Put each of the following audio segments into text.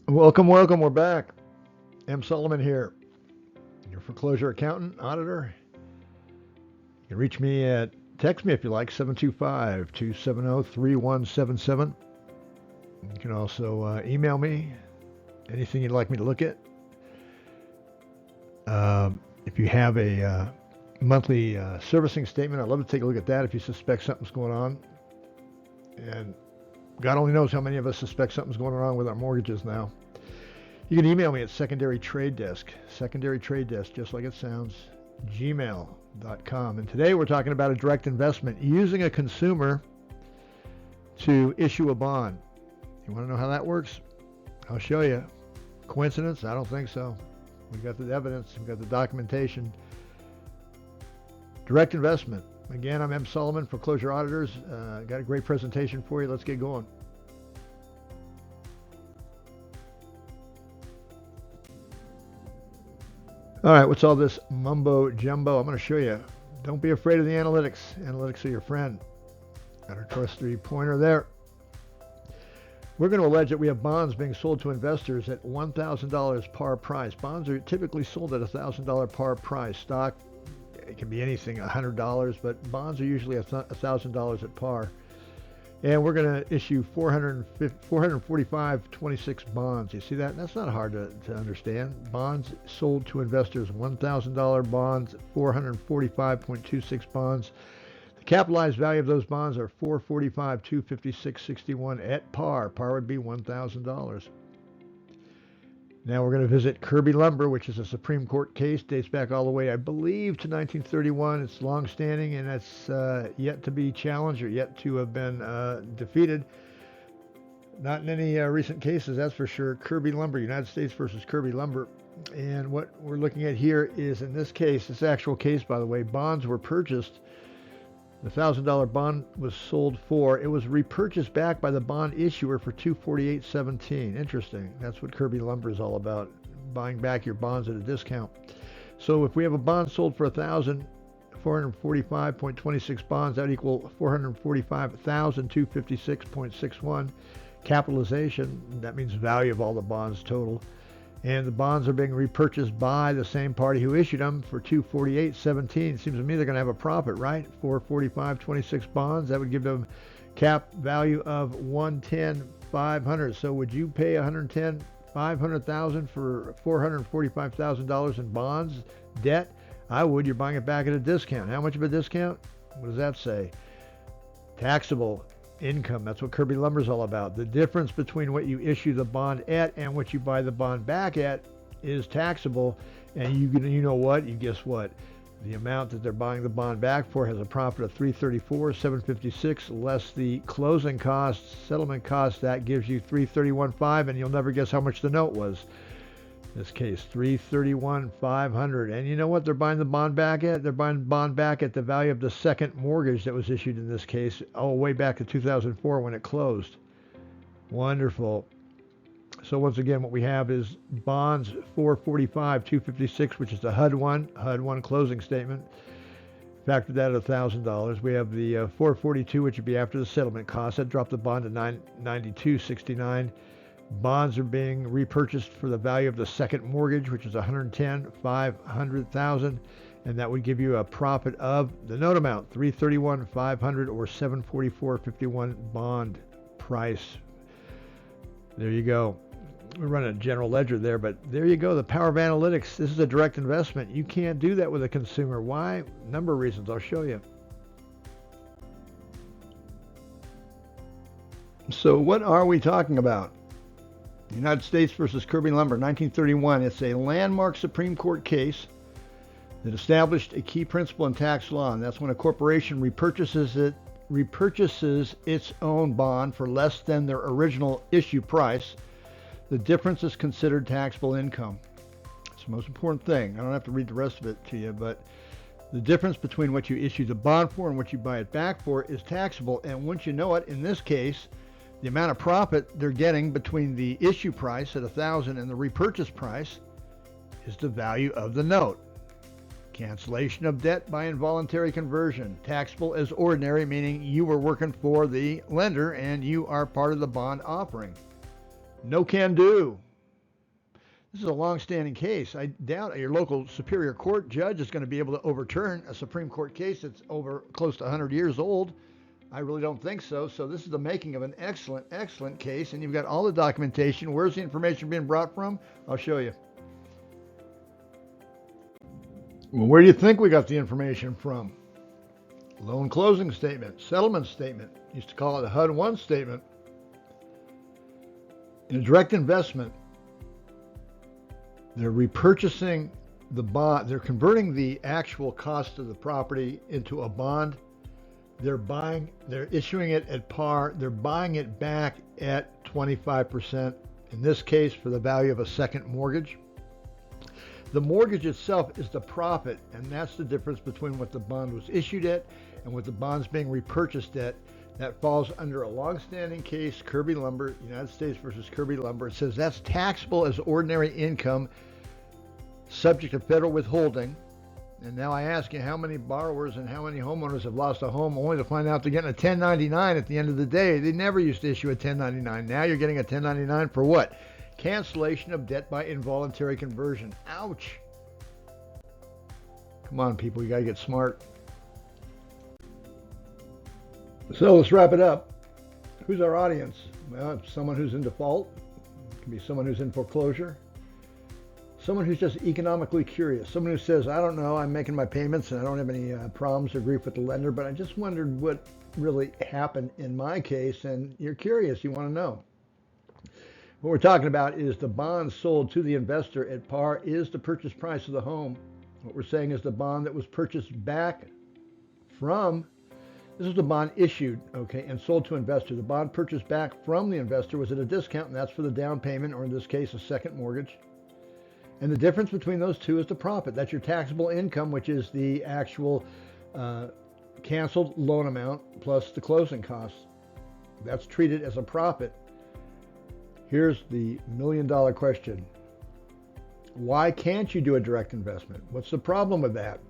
Welcome, welcome. We're back. M. Solomon here, your foreclosure accountant, auditor. You can reach me text me if you like, 725 270 3177. You can also email me anything you'd like me to look at. If you have a monthly servicing statement, I'd love to take a look at that if you suspect something's going on. And God only knows how many of us suspect something's going on with our mortgages now. You can email me at secondary trade desk, just like it sounds, gmail.com. And today we're talking about a direct investment using a consumer to issue a bond. You want to know how that works? I'll show you. Coincidence? I don't think so. We've got the evidence, we've got the documentation. Direct investment. Again, I'm M. Solomon, Foreclosure Auditors. Got a great presentation for you. Let's get going. All right, what's all this mumbo jumbo? I'm going to show you. Don't be afraid of the analytics. Analytics are your friend. Got our trusty pointer there. We're going to allege that we have bonds being sold to investors at $1,000 par price. Bonds are typically sold at $1,000 par price. Stock, it can be anything, $100, but bonds are usually $1,000 at par. And we're going to issue 445.26 bonds. You see that? That's not hard to understand. Bonds sold to investors, $1,000 bonds, 445.26 bonds. The capitalized value of those bonds are 445,256.61 at par. Par would be $1,000. Now we're going to visit Kirby Lumber, which is a Supreme Court case, dates back all the way, I believe, to 1931. It's long-standing, and it's yet to be challenged or yet to have been defeated. Not in any recent cases, that's for sure. Kirby Lumber, United States versus Kirby Lumber. And what we're looking at here is, in this case, this actual case, by the way, bonds were purchased. The $1,000 bond was sold for. It was repurchased back by the bond issuer for $248.17. Interesting. That's what Kirby Lumber is all about, buying back your bonds at a discount. So if we have a bond sold for $1,445.26 bonds, that would equal $445,256.61 capitalization. That means value of all the bonds total. And the bonds are being repurchased by the same party who issued them for $248.17. Seems to me they're going to have a profit, right? 445.26 bonds. That would give them cap value of $110,500. So would you pay $500,000 for $445,000 in bonds debt? I would. You're buying it back at a discount. How much of a discount? What does that say? Taxable income. That's what Kirby Lumber is all about. The difference between what you issue the bond at and what you buy the bond back at is taxable. And you know what? You guess what? The amount that they're buying the bond back for has a profit of $334,756 less the closing costs, settlement costs. That gives you $331,500, and you'll never guess how much the note was. In this case, $331,500. And you know what they're buying the bond back at? They're buying the bond back at the value of the second mortgage that was issued in this case, way back to 2004 when it closed. Wonderful. So once again, what we have is bonds 445,256, which is the HUD one closing statement. Factor that at $1,000. We have the 442, which would be after the settlement cost. That dropped the bond to $992.69. Bonds are being repurchased for the value of the second mortgage, which is $110,500,000, and that would give you a profit of the note amount, $331,500 or $744.51 bond price. There you go. We're running a general ledger there, but there you go. The power of analytics. This is a direct investment. You can't do that with a consumer. Why? Number of reasons. I'll show you. So what are we talking about? United States versus Kirby Lumber, 1931. It's a landmark Supreme Court case that established a key principle in tax law, and that's when a corporation repurchases its own bond for less than their original issue price. The difference is considered taxable income. It's the most important thing. I don't have to read the rest of it to you, but the difference between what you issue the bond for and what you buy it back for is taxable, and once you know it, in this case, the amount of profit they're getting between the issue price at $1,000 and the repurchase price is the value of the note. Cancellation of debt by involuntary conversion. Taxable as ordinary, meaning you were working for the lender and you are part of the bond offering. No can do. This is a long-standing case. I doubt your local Superior Court judge is going to be able to overturn a Supreme Court case that's over close to 100 years old. I really don't think so. So this is the making of an excellent, excellent case, and you've got all the documentation. Where's the information being brought from? I'll show you. Well, where do you think we got the information from? Loan closing statement, settlement statement. Used to call it a HUD-1 statement. In a direct investment, they're repurchasing the bond. They're converting the actual cost of the property into a bond. They're issuing it at par. They're buying it back at 25%, in this case for the value of a second mortgage. The mortgage itself is the profit, and that's the difference between what the bond was issued at and what the bond's being repurchased at. That falls under a long-standing case, Kirby Lumber, United States versus Kirby Lumber. It says that's taxable as ordinary income, subject to federal withholding. And now I ask you, how many borrowers and how many homeowners have lost a home only to find out they're getting a 1099 at the end of the day? They never used to issue a 1099. Now you're getting a 1099 for what? Cancellation of debt by involuntary conversion. Ouch. Come on, people, you got to get smart. So let's wrap it up. Who's our audience? Well, it's someone who's in default. It can be someone who's in foreclosure. Someone who's just economically curious. Someone who says, I don't know, I'm making my payments and I don't have any problems or grief with the lender, but I just wondered what really happened in my case, and you're curious, you want to know. What we're talking about is the bond sold to the investor at par is the purchase price of the home. What we're saying is the bond that was purchased back from, this is the bond issued, okay, and sold to investor. The bond purchased back from the investor was at a discount, and that's for the down payment, or in this case, a second mortgage. And the difference between those two is the profit. That's your taxable income, which is the actual canceled loan amount plus the closing costs. That's treated as a profit. Here's the million-dollar question. Why can't you do a direct investment? What's the problem with that?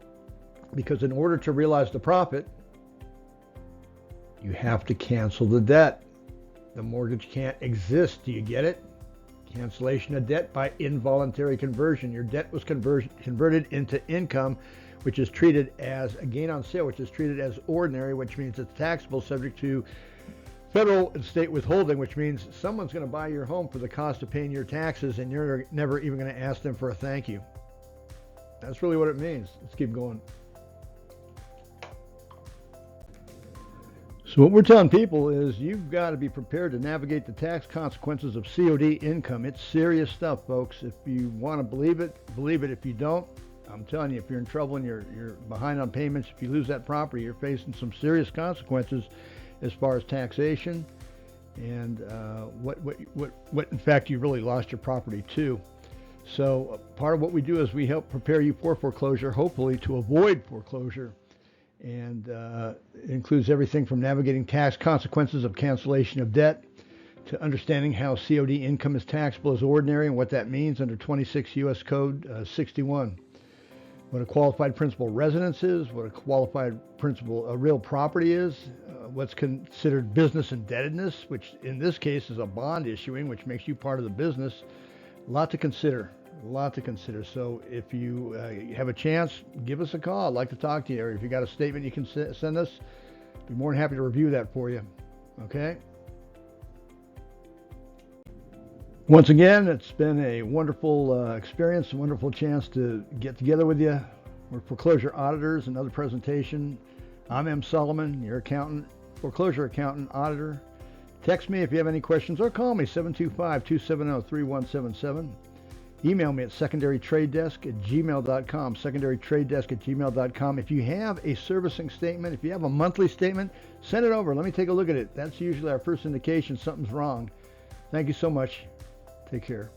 Because in order to realize the profit, you have to cancel the debt. The mortgage can't exist. Do you get it? Cancellation of debt by involuntary conversion. Your debt was converted into income, which is treated as a gain on sale, which is treated as ordinary, which means it's taxable, subject to federal and state withholding, which means someone's going to buy your home for the cost of paying your taxes, and you're never even going to ask them for a thank you. That's really what it means. Let's keep going. So what we're telling people is you've got to be prepared to navigate the tax consequences of COD income. It's serious stuff, folks. If you want to believe it, believe it. If you don't, I'm telling you, if you're in trouble and you're behind on payments, if you lose that property, you're facing some serious consequences as far as taxation and what in fact you really lost your property to. So part of what we do is we help prepare you for foreclosure, hopefully to avoid foreclosure. And it includes everything from navigating tax consequences of cancellation of debt to understanding how COD income is taxable as ordinary and what that means under 26 U.S. Code 61. What a qualified principal residence is, what a qualified principal real property is, what's considered business indebtedness, which in this case is a bond issuing, which makes you part of the business. A lot to consider. So if you have a chance, give us a call. I'd like to talk to you. Or if you got a statement you can send us, be more than happy to review that for you. Okay? Once again, it's been a wonderful experience, a wonderful chance to get together with you. We're foreclosure auditors. Another presentation. I'm M. Solomon, your accountant, foreclosure accountant, auditor. Text me if you have any questions or call me, 725-270-3177. Email me at secondarytradedesk@gmail.com, secondarytradedesk@gmail.com. If you have a servicing statement, if you have a monthly statement, send it over. Let me take a look at it. That's usually our first indication something's wrong. Thank you so much. Take care.